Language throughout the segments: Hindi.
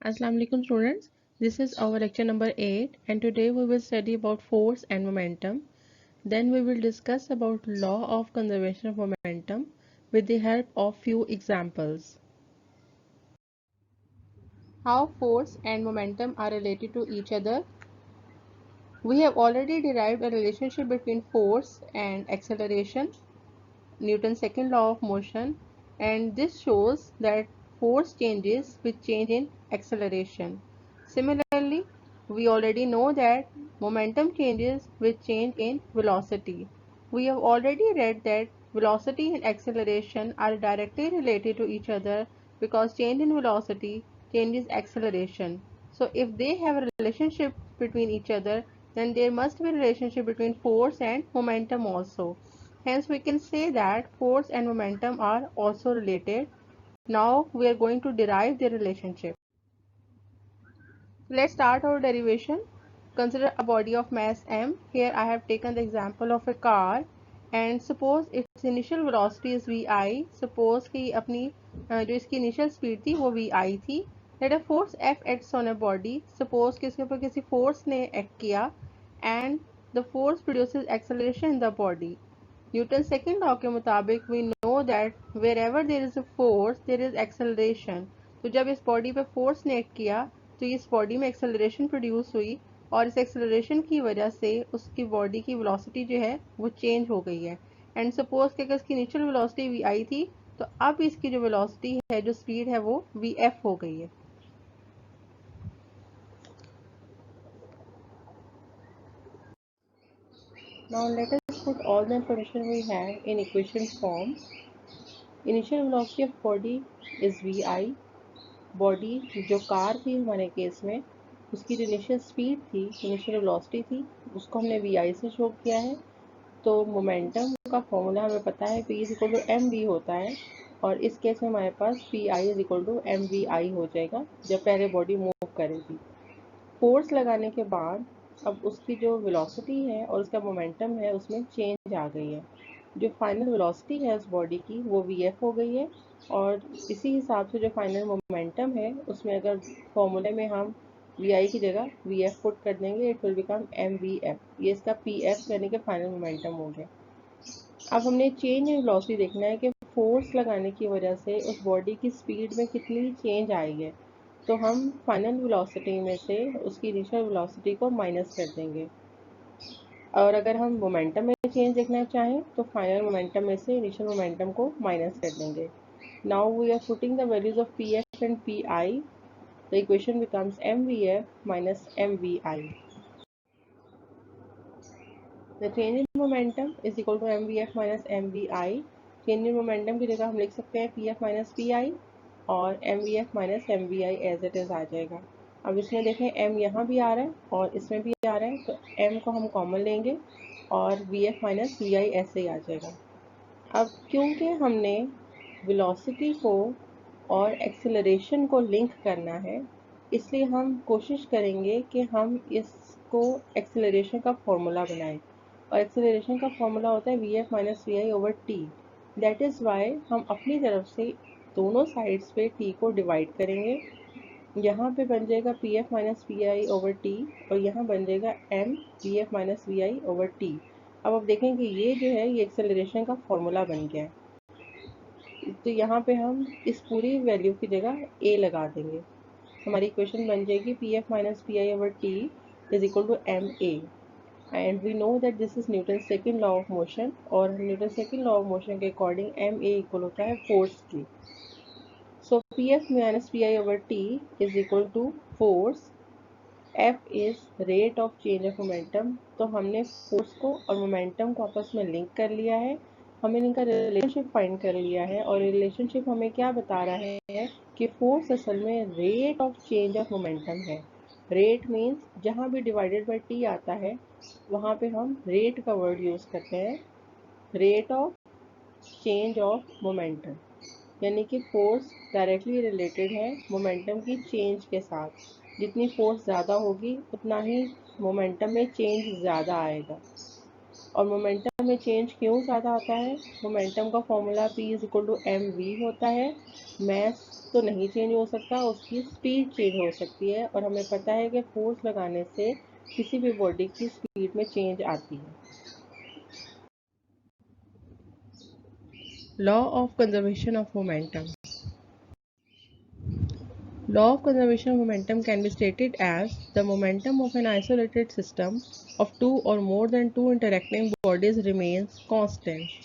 Assalamu alaikum students. This is our lecture number 8 and today we will study about force and momentum. Then we will discuss about law of conservation of momentum with the help of few examples. How force and momentum are related to each other. We have already derived a relationship between force and acceleration, Newton's second law of motion, and this shows that force changes with change in acceleration. Similarly, we already know that momentum changes with change in velocity. We have already read that velocity and acceleration are directly related to each other because change in velocity changes acceleration. So if they have a relationship between each other, then there must be a relationship between force and momentum also. Hence, we can say that force and momentum are also related. Now, we are going to derive their relationship. Let's start our derivation. Consider a body of mass m. Here I have taken the example of a car and suppose its initial velocity is vi. Suppose कि अपनी जो इसकी initial speed थी वो vi थी. Let a force F acts on a body. Suppose कि इसके ऊपर किसी force ने act किया and the force produces acceleration in the body. Newton's second law के मुताबिक we know that wherever there is a force there is acceleration. तो जब इस बॉडी पे फोर्स ने एक्ट किया तो इस बॉडी में एक्सेलरेशन प्रोड्यूस हुई और इस एक्सेलरेशन की वजह से उसकी बॉडी की वेलोसिटी जो है वो चेंज हो गई है. एंड सपोज कि अगर इसकी इनिशियल वेलोसिटी वी आई थी तो अब इसकी जो वेलोसिटी है जो स्पीड है वो वी एफ हो गई है. Now let us put all the information we have in equation form. Initial velocity of body is vi. Body जो कार थी हमारे केस में उसकी जो इनिशियल स्पीड थी, इनिशियल वेलोसिटी थी, उसको हमने वी आई से शो किया है. तो मोमेंटम का फॉर्मूला हमें पता है P is equal to M V होता है और इस केस में हमारे पास P I is equal to M V I हो जाएगा जब पहले बॉडी मूव करेगी. फोर्स लगाने के बाद अब उसकी जो वेलोसिटी है और उसका मोमेंटम है उसमें चेंज आ गई है. जो फाइनल वेलोसिटी है उस बॉडी की वो वी एफ हो गई है और इसी हिसाब से जो फाइनल मोमेंटम है उसमें अगर फॉर्मूले में हम वी आई की जगह वी एफ पुट कर देंगे it will become M V F. ये इसका पी एफ यानी कि फाइनल मोमेंटम हो गया. अब हमने चेंज इन वेलोसिटी देखना है कि फोर्स लगाने की वजह से उस बॉडी की स्पीड में कितनी चेंज आई है. तो हम फाइनल वेलोसिटी में से उसकी इनिशियल वेलोसिटी को माइनस कर देंगे और अगर हम मोमेंटम में चेंज देखना चाहें तो फाइनल मोमेंटम में से इनिशियल मोमेंटम को माइनस कर देंगे. Now we are putting the values of P F and P I. The equation becomes M V F minus M V I. The change in momentum is equal to M V F minus M V I. Change in momentum की जगह हम लिख सकते हैं P F minus P I और M V F minus M V I as it is आ जाएगा. अब इसमें देखें m यहाँ भी आ रहा है और इसमें भी आ रहा है तो m को हम कॉमन लेंगे और वी एफ माइनस वी आई ऐसे ही आ जाएगा. अब क्योंकि हमने वेलोसिटी को और एक्सेलरेशन को लिंक करना है इसलिए हम कोशिश करेंगे कि हम इसको एक्सेलरेशन का फॉर्मूला बनाएं और एक्सेलरेशन का फॉर्मूला होता है V F minus V I over T. That is why हम अपनी तरफ से दोनों साइड्स पे t को डिवाइड करेंगे. यहाँ पे बन जाएगा P F minus P I over T और यहाँ बन जाएगा M V F minus V I over T. अब आप देखेंगे ये जो है ये एक्सेलरेशन का फॉर्मूला बन गया है. तो यहाँ पे हम इस पूरी वैल्यू की जगह ए लगा देंगे. हमारी इक्वेशन बन जाएगी P F minus P I over T is equal to M A. And we know that this is Newton second law of motion और Newton second law of motion के अकॉर्डिंग एम ए इक्वल होता है फोर्स की. So Pf minus Pi over T is equal to force. F is rate of change of momentum. तो हमने फोर्स को और मोमेंटम को आपस में लिंक कर लिया है. हमने इनका रिलेशनशिप फाइंड कर लिया है और रिलेशनशिप हमें क्या बता रहा है कि फोर्स असल में rate of change of momentum है. रेट मीन्स जहाँ भी डिवाइडेड बाई टी आता है वहाँ पे हम रेट का वर्ड यूज़ करते हैं. Rate of change of momentum यानी कि फोर्स डायरेक्टली रिलेटेड है मोमेंटम की चेंज के साथ. जितनी फोर्स ज़्यादा होगी उतना ही मोमेंटम में चेंज ज़्यादा आएगा. और मोमेंटम में चेंज क्यों ज़्यादा आता है? मोमेंटम का formula p is equal to M V होता है. मैस तो नहीं चेंज हो सकता, उसकी स्पीड चेंज हो सकती है, और हमें पता है कि फोर्स लगाने से किसी भी बॉडी की स्पीड में चेंज आती है। Law of conservation of momentum. Law of conservation of momentum can be stated as the momentum of an isolated system of two or more than two interacting bodies remains constant.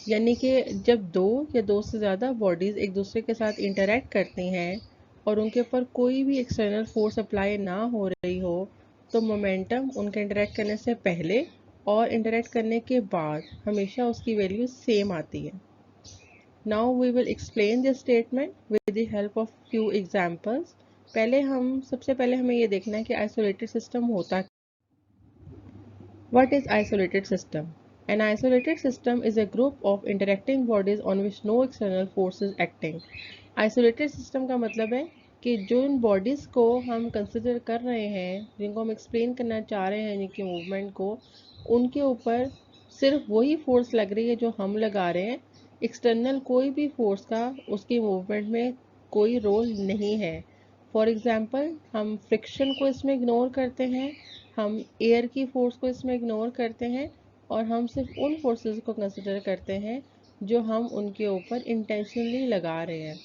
यानी कि जब दो या दो से ज़्यादा बॉडीज़ एक दूसरे के साथ इंटरैक्ट करती हैं और उनके ऊपर कोई भी एक्सटर्नल फोर्स अप्लाई ना हो रही हो, तो मोमेंटम उनके इंटरैक्ट करने से पहले और इंटरैक्ट करने के बाद हमेशा उसकी वैल्यू सेम आती है। Now we will explain this statement with the help of few examples. सबसे पहले हमें ये देखना है कि isolated system होता क्या। What is isolated system? An isolated system is a group of interacting bodies on which no external force is acting. Isolated system का मतलब है कि जो इन बॉडीज को हम कंसिडर कर रहे हैं, जिनको हम एक्सप्लेन करना चाह रहे हैं, यानी कि मूवमेंट को, उनके ऊपर सिर्फ वही फोर्स लग रही है जो हम लगा रहे हैं। एक्सटर्नल कोई भी फोर्स का उसकी मूवमेंट में कोई रोल नहीं है। फॉर एग्जांपल, हम फ्रिक्शन को इसमें इग्नोर करते हैं, हम एयर की फोर्स को इसमें इग्नोर करते हैं, और हम सिर्फ उन फोर्सेस को कंसिडर करते हैं जो हम उनके ऊपर इंटेंशनली लगा रहे हैं।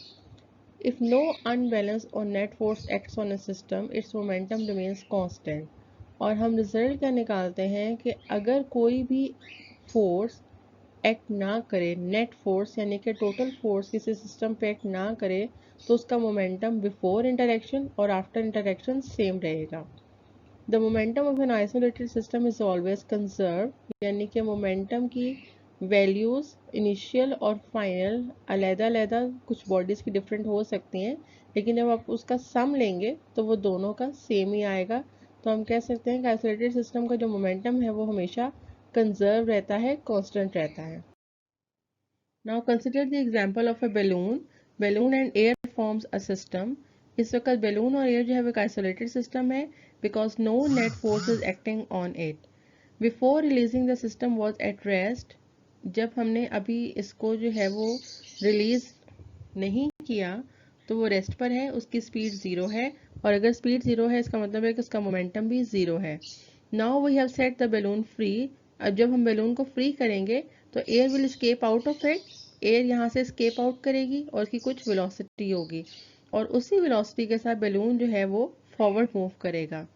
If no unbalanced or net force acts on a system, its momentum remains constant. और हम रिजल्ट क्या निकालते हैं कि अगर कोई भी फोर्स एक्ट ना करे, नेट फोर्स यानी कि टोटल फोर्स किसी सिस्टम पे एक्ट ना करे, तो उसका मोमेंटम बिफोर इंटरेक्शन और आफ्टर इंटरेक्शन सेम रहेगा। The momentum of an isolated system is always conserve, यानी कि मोमेंटम की वैल्यूज़ इनिशियल और फाइनल अलग-अलग कुछ बॉडीज़ की डिफरेंट हो सकती हैं, लेकिन जब आप उसका सम लेंगे तो वो दोनों का सेम ही आएगा। तो हम कह सकते हैं कि आइसोलेटेड सिस्टम का जो मोमेंटम है वो हमेशा कंजर्व रहता है, कांस्टेंट रहता है। Now consider the example of a balloon. Balloon and air forms a system. इस वक्त balloon और air जो है वो एक isolated system है because no net force is acting on it. Before releasing the system was at rest. जब हमने अभी इसको जो है वो रिलीज नहीं किया तो वो रेस्ट पर है, उसकी स्पीड ज़ीरो है, और अगर स्पीड ज़ीरो है इसका मतलब है कि उसका मोमेंटम भी ज़ीरो है। Now we have set the balloon free. अब जब हम बैलून को फ्री करेंगे तो air will escape out of it, air यहाँ से स्केप आउट करेगी और उसकी कुछ वेलोसिटी होगी, और उसी वेलोसिटी के साथ बैलून जो है वो फॉरवर्ड मूव करेगा।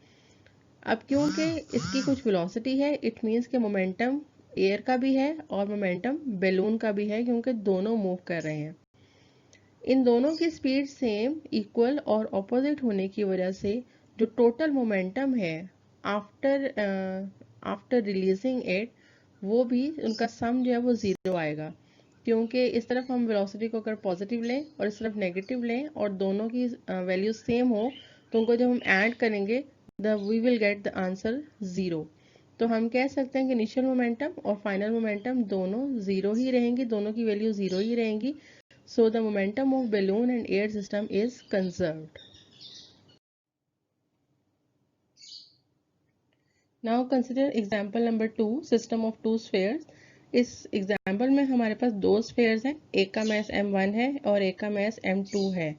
अब क्योंकि इसकी कुछ वेलोसिटी है, इट मीन्स कि मोमेंटम एयर का भी है और मोमेंटम बैलून का भी है, क्योंकि दोनों मूव कर रहे हैं। इन दोनों की स्पीड सेम, इक्वल और ऑपोजिट होने की वजह से जो टोटल मोमेंटम है आफ्टर आफ्टर रिलीजिंग इट, वो भी उनका सम जो है वो ज़ीरो आएगा, क्योंकि इस तरफ हम वेलोसिटी को अगर पॉजिटिव लें और इस तरफ नेगेटिव लें और दोनों की वैल्यू सेम हो, तो उनको जब हम ऐड करेंगे we will get the answer zero. तो हम कह सकते हैं कि इनिशियल मोमेंटम और फाइनल मोमेंटम दोनों ज़ीरो ही रहेंगी, दोनों की वैल्यू ज़ीरो ही रहेंगी। So the momentum of balloon and air system is conserved. Now consider example number 2, system of two spheres. इस एग्जाम्पल में हमारे पास दो स्फेयर्स हैं, एक का मैस m1 है और एक का मैस m2 है।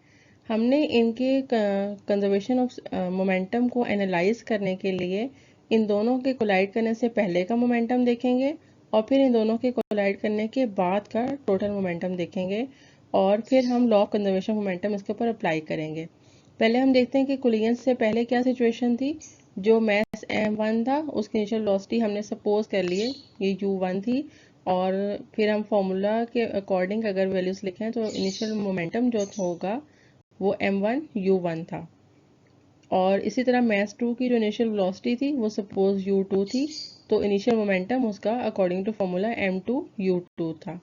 हमने इनके कंजर्वेशन ऑफ मोमेंटम को एनालाइज करने के लिए इन दोनों के कोलाइड करने से पहले का मोमेंटम देखेंगे और फिर इन दोनों के कोलाइड करने के बाद का टोटल मोमेंटम देखेंगे, और फिर हम लॉ ऑफ कंजर्वेशन मोमेंटम इसके ऊपर अप्लाई करेंगे। पहले हम देखते हैं कि कोलिजन से पहले क्या सिचुएशन थी। जो मैस m1 था उसकी इनिशियल वेलोसिटी हमने सपोज कर लिए ये u1 थी, और फिर हम फॉर्मूला के अकॉर्डिंग अगर वैल्यूज लिखें तो इनिशियल मोमेंटम जो होगा वो m1 u1 था, और इसी तरह मैस 2 की जो इनिशियल वेलोसिटी थी वो सपोज u2 थी, तो इनिशियल मोमेंटम उसका according to formula m2 u2 था।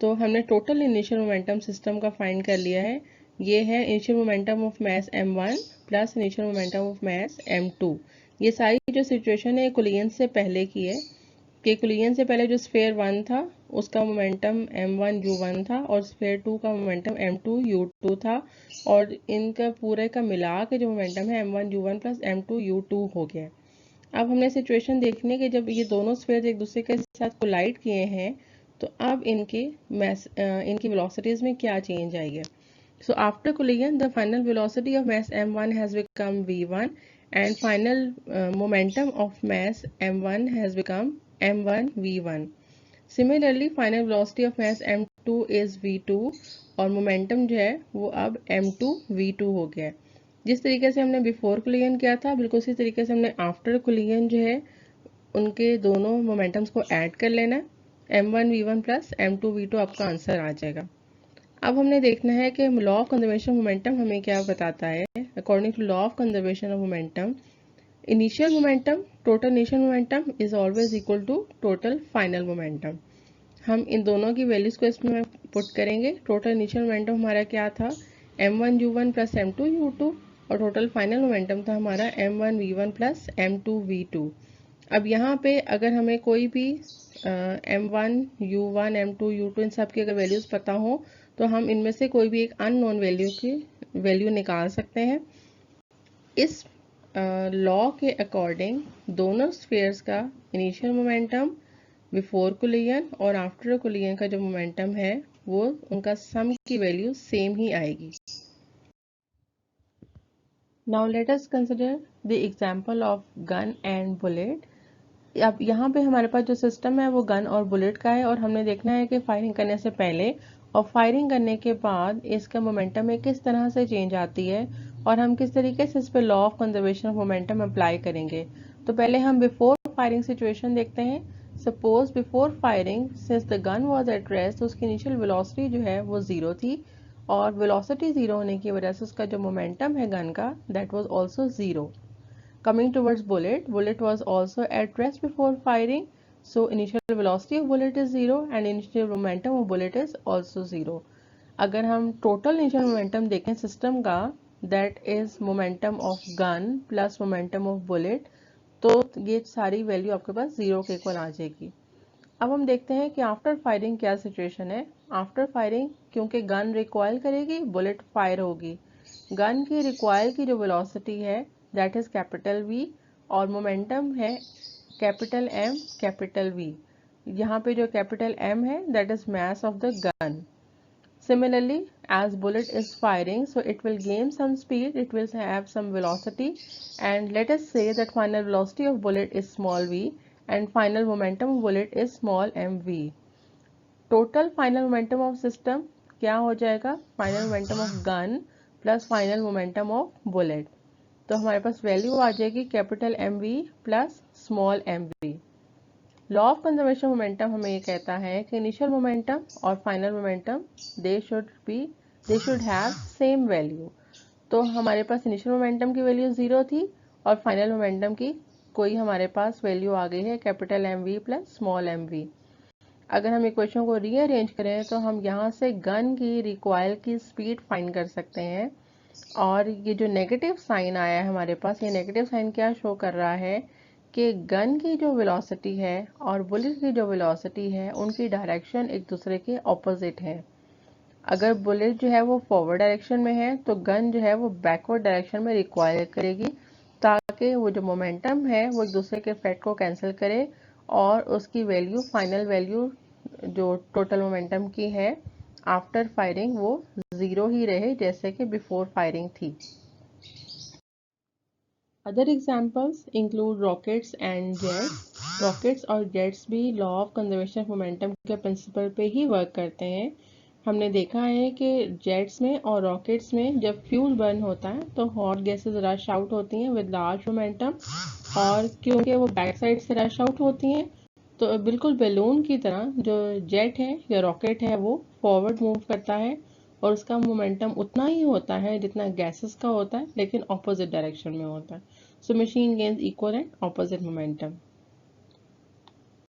तो हमने टोटल इनिशियल मोमेंटम सिस्टम का फाइंड कर लिया है। ये है initial momentum of mass m1 plus initial momentum of mass m2। ये सारी जो सिचुएशन है कोलिजन से पहले की है, कि कोलिजन से पहले जो स्फेयर 1 था उसका मोमेंटम m1 u1 था और स्फेयर 2 का मोमेंटम m2 u2 था, और इनका पूरे का मिला के जो मोमेंटम है m1 u1 plus m2 u2 हो गया। अब हमने सिचुएशन देखनी है कि जब ये दोनों स्फेयर एक दूसरे के साथ कोलाइड किए हैं तो अब इनकी वेलोसिटीज में क्या चेंज आई है। So after collision, the final velocity of mass m1 has become v1 and final momentum of mass m1 has become m1 v1. Similarly, final velocity of mass m2 is v2 और momentum जो है वो अब m2 v2 हो गया है। जिस तरीके से हमने बिफोर कोलिजन किया था बिल्कुल उसी तरीके से हमने आफ्टर कोलिजन जो है उनके दोनों मोमेंटम्स को ऐड कर लेना है। m1 v1 plus m2 v2 आपका आंसर आ जाएगा। अब हमने देखना है कि लॉ ऑफ कंजर्वेशन मोमेंटम हमें क्या बताता है। According to law of conservation of momentum, initial momentum total initial momentum is always equal to total final momentum. हम इन दोनों की वैल्यूज को इसमें पुट करेंगे। टोटल इनिशियल मोमेंटम हमारा क्या था, m1 u1 plus m2 u2 और टोटल फाइनल मोमेंटम था हमारा m1 v1 plus m2 v2। अब यहाँ पे अगर हमें कोई भी m1 u1 m2 u2 इन सब की अगर वैल्यूज पता हो तो हम इनमें से कोई भी एक अननोन वैल्यू की वैल्यू निकाल सकते हैं। इस लॉ के अकॉर्डिंग दोनों स्फीयर्स का इनिशियल मोमेंटम बिफोर कोलिजन और आफ्टर कोलिजन का जो मोमेंटम है वो उनका सम की वैल्यू सेम ही आएगी। Now let us consider the example of gun and bullet. अब यहाँ पे हमारे पास जो सिस्टम है वो गन और बुलेट का है और हमने देखना है कि फायरिंग करने से पहले और फायरिंग करने के बाद इसका मोमेंटम में किस तरह से चेंज आती है और हम किस तरीके से इस पे law of conservation of momentum apply करेंगे। तो पहले हम बिफोर फायरिंग सिचुएशन देखते हैं। Suppose before firing since the gun was at rest तो उसकी इनिशियल वेलोसिटी जो है वो 0 थी और वेलोसिटी 0 होने की वजह से उसका जो मोमेंटम है गन का that was also 0। Coming towards bullet, bullet was also at rest before firing, so initial velocity of bullet is 0 and initial momentum of bullet is also 0. अगर हम total initial momentum देखें सिस्टम का, that is momentum of gun plus momentum of bullet, तो ये सारी वैल्यू आपके पास 0 के इक्वल आ जाएगी। अब हम देखते हैं कि आफ्टर फायरिंग क्या सिचुएशन है। आफ्टर फायरिंग क्योंकि गन रिकॉइल करेगी, बुलेट फायर होगी। गन की रिकॉइल की जो वेलोसिटी है दैट इज कैपिटल V और मोमेंटम है कैपिटल M कैपिटल V। यहाँ पे जो कैपिटल M है that is mass of the gun. Similarly, as bullet is firing, so it will gain some speed, it will have some velocity, and let us say that final velocity of bullet is small v and final momentum of bullet is small mv. Total final momentum of system क्या हो जाएगा, final momentum of gun plus final momentum of bullet। तो हमारे पास वैल्यू आ जाएगी capital mv plus small mv। Law of conservation momentum हमें ये कहता है कि इनिशियल मोमेंटम और final momentum they should have same value. तो हमारे पास इनिशियल मोमेंटम की वैल्यू 0 थी और फाइनल मोमेंटम की कोई हमारे पास वैल्यू आ गई है capital mv plus small mv। अगर हम इक्वेशन को रीअरेंज करें तो हम यहाँ से गन की रिकॉइल की स्पीड फाइंड कर सकते हैं और ये जो नेगेटिव साइन आया है हमारे पास, ये नेगेटिव साइन क्या शो कर रहा है कि गन की जो वेलोसिटी है और बुलेट की जो वेलोसिटी है उनकी डायरेक्शन एक दूसरे के ऑपोजिट है। अगर बुलेट जो है वो फॉरवर्ड डायरेक्शन में है तो गन जो है वो बैकवर्ड डायरेक्शन में रिक्वायर करेगी ताकि वो जो मोमेंटम है वो एक दूसरे के इफेक्ट को कैंसिल करे और उसकी वैल्यू फाइनल वैल्यू जो टोटल मोमेंटम की है आफ्टर फायरिंग वो 0 ही रहे जैसे कि बिफोर फायरिंग थी। Other examples include rockets and jets. Rockets और जेट्स भी law of conservation of momentum के प्रिंसिपल पे ही वर्क करते हैं। हमने देखा है कि जेट्स में और रॉकेट्स में जब फ्यूल बर्न होता है तो हॉट गैसेस रश आउट होती हैं विद लार्ज मोमेंटम और क्योंकि वो बैक साइड से रश आउट होती हैं तो बिल्कुल बैलून की तरह जो जेट है या रॉकेट है वो फॉरवर्ड मूव करता है और उसका मोमेंटम उतना ही होता है जितना गैसेस का होता है लेकिन ऑपोजिट डायरेक्शन में होता है। So machine gains equal and opposite momentum.